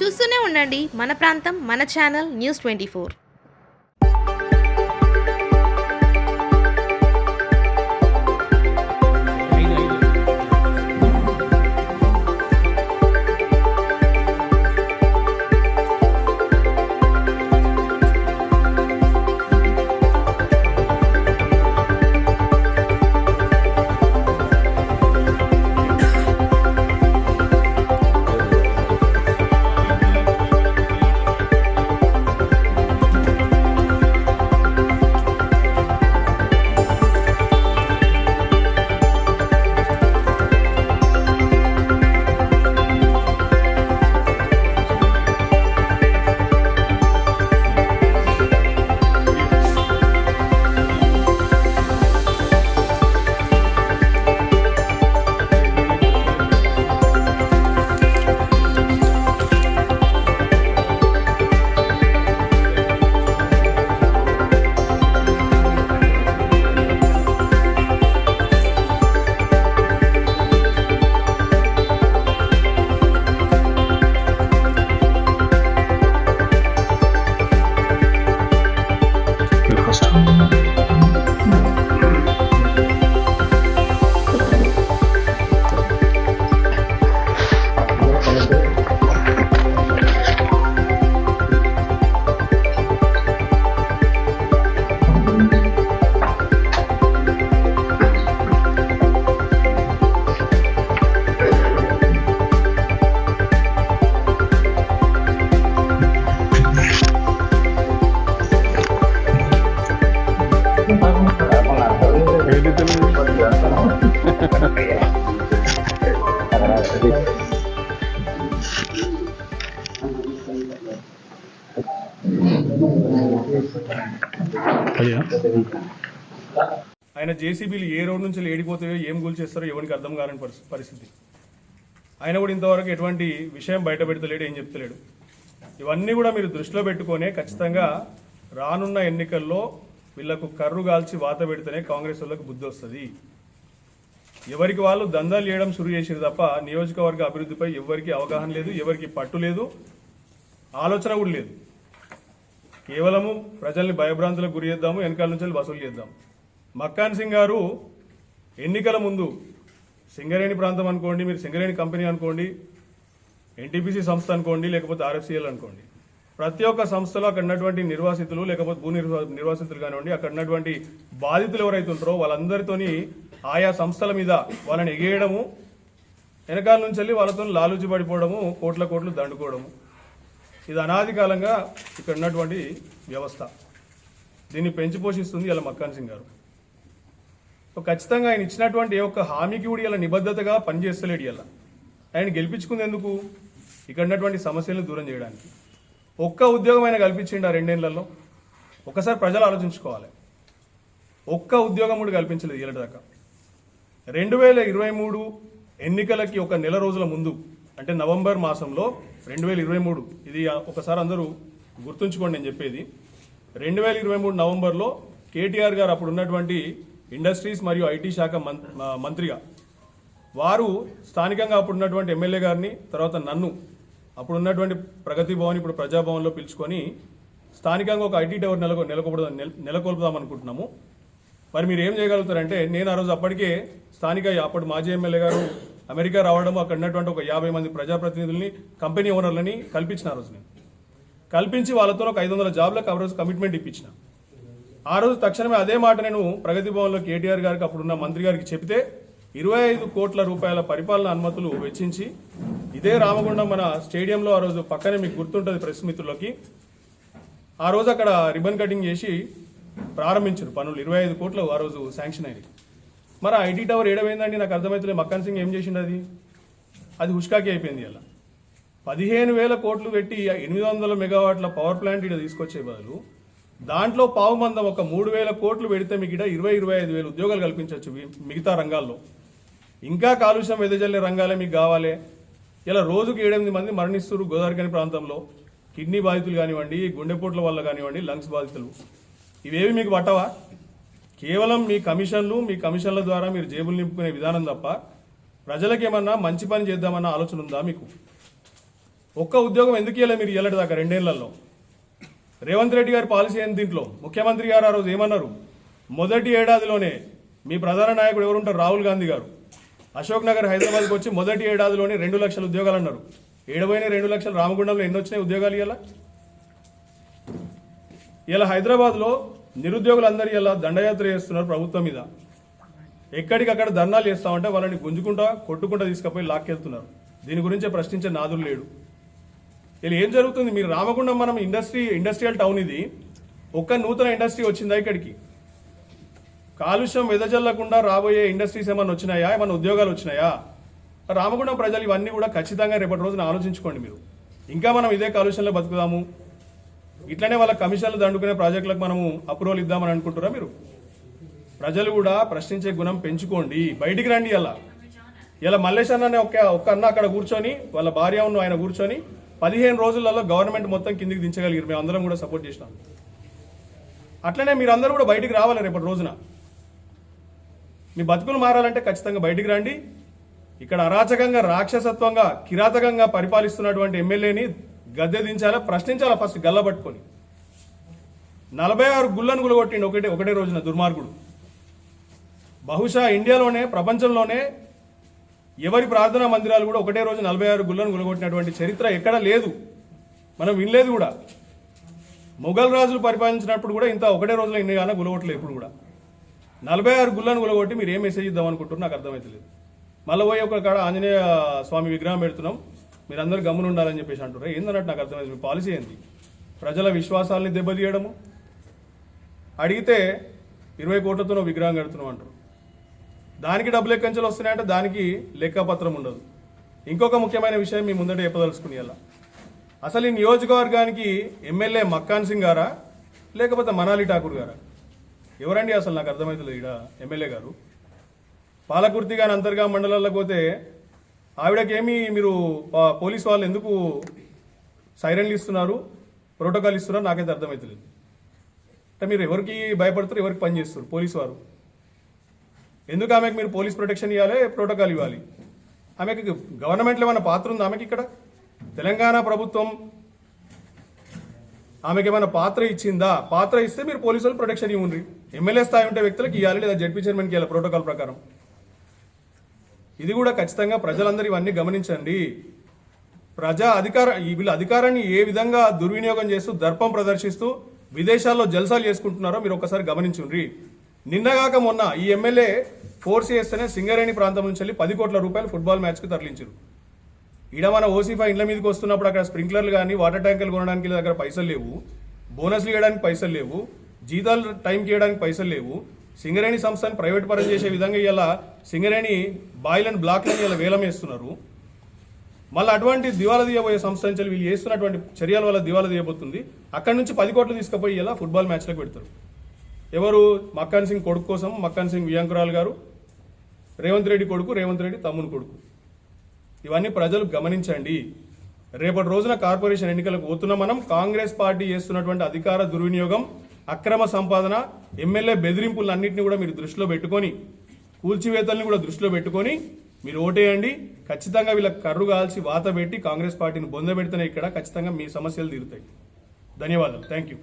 చూస్తూనే ఉండండి మన ప్రాంతం మన ఛానల్ News24. ఆయన జేసీబీలు ఏ రోడ్ నుంచి ఏడిపోతాయో ఏం కూల్చేస్తారో ఎవరికి అర్థం కాని పరిస్థితి. ఆయన కూడా ఇంతవరకు ఎటువంటి విషయం బయట పెడతలేడు, ఏం చెప్తలేడు. ఇవన్నీ కూడా మీరు దృష్టిలో పెట్టుకునే ఖచ్చితంగా రానున్న ఎన్నికల్లో వీళ్లకు కర్రు కాల్చి వాత పెడితేనే కాంగ్రెస్ వాళ్ళకి బుద్ధి వస్తుంది. ఎవరికి వాళ్ళు దందాలు చేయడం శురు చేసేది తప్ప నియోజకవర్గ అభివృద్ధిపై ఎవరికి అవగాహన లేదు, ఎవరికి పట్టు లేదు, ఆలోచన కూడా లేదు. కేవలము ప్రజల్ని భయభ్రాంతులకు గురి చేద్దాము, వెనకాల నుంచి వసూలు చేద్దాం. మక్కాన్ సింగ్ గారు ఎన్నికల ముందు సింగరేణి ప్రాంతం అనుకోండి, మీరు సింగరేణి కంపెనీ అనుకోండి, ఎన్టీపీసీ సంస్థ అనుకోండి, లేకపోతే ఆర్ఎఫ్సిఎల్ అనుకోండి, ప్రతి ఒక్క సంస్థలో అక్కడ ఉన్నటువంటి నిర్వాసితులు లేకపోతే భూ నిర్వాసితులు కానివ్వండి, అక్కడ ఉన్నటువంటి బాధితులు ఎవరైతే ఉంటారో వాళ్ళందరితోని ఆయా సంస్థల మీద వాళ్ళని ఎగేయడము, వెనకాల నుంచి వెళ్ళి వాళ్ళతో లాలూచి పడిపోవడము, కోట్ల కోట్లు దండుకోవడము, ఇది అనాది కాలంగా ఇక్కడ ఉన్నటువంటి వ్యవస్థ. దీన్ని పెంచి పోషిస్తుంది ఇలా మక్కాన్ సింగ్ గారు. ఖచ్చితంగా ఆయన ఇచ్చినటువంటి ఏ ఒక్క హామీకి కూడా ఇలా నిబద్ధతగా పనిచేస్తలేడు. ఇలా ఆయన గెలిపించుకుంది ఎందుకు? ఇక్కడ ఉన్నటువంటి సమస్యలను దూరం చేయడానికి. ఒక్క ఉద్యోగం ఆయన కల్పించిండు ఆ 2 ఏళ్లలో. ఒకసారి ప్రజలు ఆలోచించుకోవాలి. ఒక్క ఉద్యోగం కూడా కల్పించలేదు ఏళ్ళ దాకా. 2023 ఎన్నికలకి ఒక నెల రోజుల ముందు, అంటే నవంబర్ మాసంలో 2023, ఇది ఒకసారి అందరూ గుర్తుంచుకోండి నేను చెప్పేది. 2023 నవంబర్లో కేటీఆర్ గారు అప్పుడు ఉన్నటువంటి ఇండస్ట్రీస్ మరియు ఐటీ శాఖ మంత్రిగా వారు స్థానికంగా అప్పుడు ఉన్నటువంటి ఎమ్మెల్యే గారిని, తర్వాత నన్ను అప్పుడు ఉన్నటువంటి ప్రగతి భవన్ ఇప్పుడు ప్రజాభవన్లో పిలుచుకొని స్థానికంగా ఒక ఐటీ టవర్ నెలకొల్పుదాం అనుకుంటున్నాము. మరి మీరు ఏం చేయగలుగుతారంటే, నేను ఆ రోజు అప్పటికే స్థానిక అప్పుడు మాజీ ఎమ్మెల్యే గారు అమెరికా రావడం, అక్కడ ఉన్నటువంటి ఒక 50 మంది ప్రజాప్రతినిధుల్ని, కంపెనీ ఓనర్లని కల్పించిన ఆ రోజు నేను కల్పించి వాళ్ళతో ఒక 500 జాబ్లకు ఆ రోజు కమిట్మెంట్ ఇప్పించిన. ఆ రోజు తక్షణమే అదే మాట నేను ప్రగతి భవన్లో కేటీఆర్ గారికి అప్పుడున్న మంత్రి గారికి చెప్తే 25 కోట్ల రూపాయల పరిపాలన అనుమతులు వెచ్చించి ఇదే రామగుండం మన స్టేడియంలో ఆ రోజు పక్కనే మీకు గుర్తుంటుంది ప్రెస్ మిత్రులకి, ఆ రోజు అక్కడ రిబన్ కటింగ్ చేసి ప్రారంభించారు పనులు. 25 కోట్లు ఆ రోజు శాంక్షన్ అయింది. మరి ఐటీ టవర్ ఏడమైందండి నాకు అర్థమవుతలేదు. మక్కాన్ సింగ్ ఏం చేసిండు? అది హుష్కాకి అయిపోయింది. అలా 15,000 కోట్లు పెట్టి 800 మెగావాట్ల పవర్ ప్లాంట్ ఇక్కడ తీసుకొచ్చే బదులు దాంట్లో పావు మందం ఒక 3,000 కోట్లు పెడితే మీకు ఇక్కడ 20-25,000 ఉద్యోగాలు కల్పించవచ్చు మిగతా రంగాల్లో. ఇంకా కాలుష్యం వెదజల్లే రంగాలే మీకు కావాలి. ఇలా రోజుకు 7-8 మంది మరణిస్తున్నారు గోదావరిఖని ప్రాంతంలో. కిడ్నీ బాధితులు కానివ్వండి, గుండెపోట్ల వల్ల కానివ్వండి, లంగ్స్ బాధితులు. ఇవేవి మీకు పట్టవా? కేవలం మీ కమిషన్ల ద్వారా మీరు జేబులు నింపుకునే విధానం తప్ప ప్రజలకు ఏమన్నా మంచి పని చేద్దామన్న ఆలోచన ఉందా మీకు? ఒక్క ఉద్యోగం ఎందుకు ఇవ్వలేదు మీరు ఇవ్వలేదు దాకా 2 ఏళ్లలో? రేవంత్ రెడ్డి గారి పాలసీ ఏంటి దీంట్లో? ముఖ్యమంత్రి గారు ఆ రోజు ఏమన్నారు? మొదటి ఏడాదిలోనే మీ ప్రధాన నాయకుడు ఎవరుంటారు? రాహుల్ గాంధీ గారు అశోక్ నగర్ హైదరాబాద్కి వచ్చి మొదటి ఏడాదిలోనే 2 లక్షల ఉద్యోగాలు అన్నారు. 2 లక్షలు రామగుండంలో ఎన్ని వచ్చినాయి ఉద్యోగాలు? ఇలా హైదరాబాద్లో నిరుద్యోగులందరూ ఇలా దండయాత్ర చేస్తున్నారు ప్రభుత్వం మీద. ఎక్కడికక్కడ ధర్నాలు చేస్తామంటే వాళ్ళని గుంజుకుంటా కొట్టుకుంటా తీసుకుపోయి లాక్కెళ్తున్నారు. దీని గురించే ప్రశ్నించే నాదులు లేడు. ఇలా ఏం జరుగుతుంది? మీరు రామగుండం మనం ఇండస్ట్రియల్ టౌన్, ఇది ఒక్క నూతన ఇండస్ట్రీ వచ్చిందా ఇక్కడికి? కాలుష్యం వెదజల్లకుండా రాబోయే ఇండస్ట్రీస్ ఏమన్నా వచ్చినాయా? ఏమన్నా ఉద్యోగాలు వచ్చినాయా? రామగుండం ప్రజలు ఇవన్నీ కూడా ఖచ్చితంగా రేపటి రోజున ఆలోచించుకోండి. మీరు ఇంకా మనం ఇదే కాలుష్యంలో బతుకుదాము, ఇట్లనే వాళ్ళ కమిషన్లు దండుకునే ప్రాజెక్టులకు మనము అప్రూవల్ ఇద్దామని అనుకుంటారా మీరు? ప్రజలు కూడా ప్రశ్నించే గుణం పెంచుకోండి, బయటికి రండి. ఇలా మల్లేష్ అన్న ఒక్క అన్న అక్కడ కూర్చొని వాళ్ళ భార్య ఉన్న ఆయన కూర్చొని 15 రోజులలో గవర్నమెంట్ మొత్తం కిందికి దించగలిగారు. మేము అందరం కూడా సపోర్ట్ చేసినాం. అట్లనే మీరు అందరూ కూడా బయటికి రావాలి. రేపటి రోజున మీ బతుకులు మారాలంటే ఖచ్చితంగా బయటికి రండి. ఇక్కడ అరాచకంగా, రాక్షసత్వంగా, కిరాతకంగా పరిపాలిస్తున్నటువంటి ఎమ్మెల్యేని గద్దె దించాలా, ప్రశ్నించాలా ఫస్ట్ గల్ల పట్టుకొని. 46 గుళ్ళను గులగొట్టిండు ఒకటే రోజున దుర్మార్గుడు. బహుశా ఇండియాలోనే, ప్రపంచంలోనే ఎవరి ప్రార్థనా మందిరాలు కూడా ఒకటే రోజు 46 గుళ్ళను గులగొట్టినటువంటి చరిత్ర ఎక్కడా లేదు, మనం వినలేదు కూడా. మొఘల్ రాజులు పరిపాలించినప్పుడు కూడా ఇంత ఒకటే రోజులో ఇన్ని కానీ గులగొట్టలేదు ఎప్పుడు కూడా. 46 గుళ్ళను గులగొట్టి మీరు ఏం మెసేజ్ ఇద్దాం అనుకుంటున్నారు నాకు అర్థమవుతలేదు. మళ్ళీ పోయి ఒక కాడ ఆంజనేయ స్వామి విగ్రహం పెడుతున్నాం, మీరందరూ గమ్మున ఉండాలని చెప్పేసి అంటారు. ఏందన్నట్టు నాకు అర్థమైంది. మీ పాలసీ ఏంటి? ప్రజల విశ్వాసాలని దెబ్బతీయడము, అడిగితే 20 కోట్లతో విగ్రహం కడుతున్నాం అంటారు. దానికి డబ్బులు ఎక్కంచెలు వస్తున్నాయంటే దానికి లెక్కపత్రం ఉండదు. ఇంకొక ముఖ్యమైన విషయం మీ ముందట చెప్పదలుచుకుని, అసలు ఈ నియోజకవర్గానికి ఎమ్మెల్యే మక్కాన్ సింగ్ గారా లేకపోతే మనాలి ఠాకూర్ గారా? ఎవరండి అసలు నాకు అర్థమవుతుంది. ఇక్కడ ఎమ్మెల్యే గారు పాలకుర్తి కానీ అంతర్గా మండలాలకు పోతే ఆవిడకేమి మీరు పోలీస్ వాళ్ళు ఎందుకు సైరన్లు ఇస్తున్నారు, ప్రోటోకాల్ ఇస్తున్నారు నాకైతే అర్థమవుతలేదు. అంటే మీరు ఎవరికి భయపడతారు, ఎవరికి పని చేస్తారు? పోలీసు వారు ఎందుకు ఆమెకు మీరు పోలీస్ ప్రొటెక్షన్ ఇవ్వాలి, ప్రోటోకాల్ ఇవ్వాలి? ఆమెకి గవర్నమెంట్లో ఏమైనా పాత్ర ఉంది ఆమెకి? ఇక్కడ తెలంగాణ ప్రభుత్వం ఆమెకి ఏమైనా పాత్ర ఇచ్చిందా? పాత్ర ఇస్తే మీరు పోలీసు వాళ్ళు ప్రొటెక్షన్ ఇవ్వండి. ఎమ్మెల్యే స్థాయి ఉంటే వ్యక్తులకు ఇవ్వాలి, లేదా జడ్పీ చైర్మన్కి ఇవ్వాలి ప్రోటోకాల్ ప్రకారం. ఇది కూడా ఖచ్చితంగా ప్రజలందరూ ఇవన్నీ గమనించండి. వీళ్ళ అధికారాన్ని ఏ విధంగా దుర్వినియోగం చేస్తూ దర్పం ప్రదర్శిస్తూ విదేశాల్లో జల్సాలు చేసుకుంటున్నారో మీరు ఒకసారి గమనించుండ్రి. నిన్నగాక మొన్న ఈ ఎమ్మెల్యే ఫోర్స్ చేస్తేనే సింగరేణి ప్రాంతం నుంచి వెళ్ళి 10 కోట్ల రూపాయలు ఫుట్బాల్ మ్యాచ్కి తరలించారు. ఈడ మన ఓసీఫా ఇండ్ల మీదకి వస్తున్నప్పుడు అక్కడ స్ప్రింక్లర్లు కానీ వాటర్ ట్యాంకులు కొనడానికి దగ్గర పైసలు లేవు, బోనస్లు ఇవ్వడానికి పైసలు లేవు, జీతాలు టైంకి ఇవ్వడానికి పైసలు లేవు. సింగరేణి సంస్థని ప్రైవేట్ పరం చేసే విధంగా ఇలా సింగరేణి బాయిలను బ్లాక్లను ఇలా వేలం వేస్తున్నారు. మళ్ళీ అటువంటి దివాలా తీయబోయే సంస్థ నుంచి వీళ్ళు చేస్తున్నటువంటి చర్యల వల్ల దివాలా తీయబోతుంది. అక్కడి నుంచి 10 కోట్లు తీసుకుపోయి ఇలా ఫుట్బాల్ మ్యాచ్లకు పెడతారు. ఎవరు? మక్కాన్ సింగ్ కొడుకు కోసం మక్కాన్ సింగ్ వియాంకురాల్ గారు, రేవంత్ రెడ్డి కొడుకు, రేవంత్ రెడ్డి తమ్ముని కొడుకు. ఇవన్నీ ప్రజలు గమనించండి. రేపటి రోజున కార్పొరేషన్ ఎన్నికలకు పోతున్న మనం కాంగ్రెస్ పార్టీ చేస్తున్నటువంటి అధికార దుర్వినియోగం, అక్రమ సంపాదన, ఎమ్మెల్యే బెదిరింపులన్నింటినీ కూడా మీరు దృష్టిలో పెట్టుకొని, కూల్చివేతల్ని కూడా దృష్టిలో పెట్టుకొని మీరు ఓటేయండి. ఖచ్చితంగా వీళ్ళకి కర్రు కాల్చి వాత పెట్టి కాంగ్రెస్ పార్టీని బొందబెడితేనే ఇక్కడ ఖచ్చితంగా మీ సమస్యలు తీరుతాయి. ధన్యవాదాలు. Thank you.